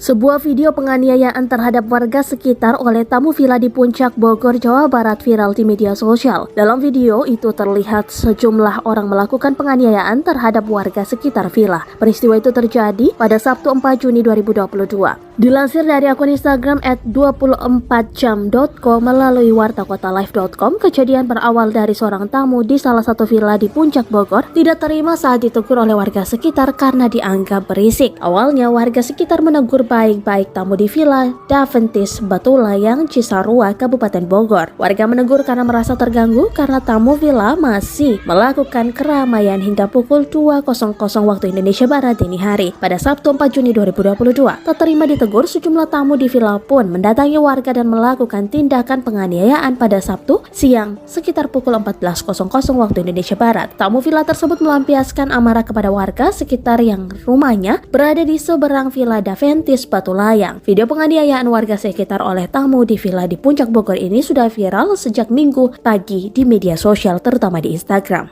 Sebuah video penganiayaan terhadap warga sekitar oleh tamu villa di Puncak Bogor, Jawa Barat viral di media sosial. Dalam video itu terlihat sejumlah orang melakukan penganiayaan terhadap warga sekitar villa. Peristiwa itu terjadi pada Sabtu 4 Juni 2022. Dilansir dari akun Instagram @24jam.co melalui wartakotalive.com, kejadian berawal dari seorang tamu di salah satu villa di Puncak Bogor tidak terima saat ditegur oleh warga sekitar karena dianggap berisik. Awalnya warga sekitar menegur baik-baik tamu di Villa Daventis Batulayang, Cisarua, Kabupaten Bogor. Warga menegur karena merasa terganggu karena tamu villa masih melakukan keramaian hingga pukul 2.00 waktu Indonesia Barat dini hari. Pada Sabtu 4 Juni 2022, tak terima ditegur, sejumlah tamu di villa pun mendatangi warga dan melakukan tindakan penganiayaan pada Sabtu siang sekitar pukul 14.00 waktu Indonesia Barat. Tamu villa tersebut melampiaskan amarah kepada warga sekitar yang rumahnya berada di seberang Villa Daventis Batulayang. Video penganiayaan warga sekitar oleh tamu di villa di Puncak Bogor ini sudah viral sejak Minggu pagi di media sosial, terutama di Instagram.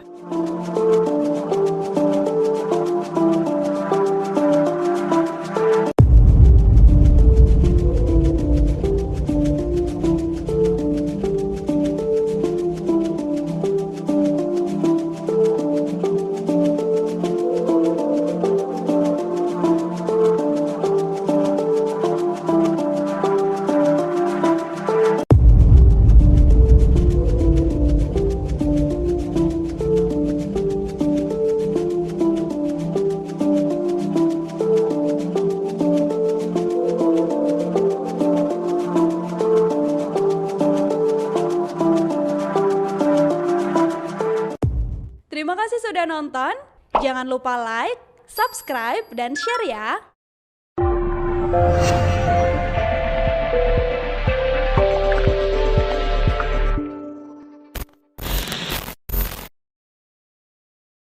Terima kasih sudah nonton. Jangan lupa like, subscribe, dan share ya.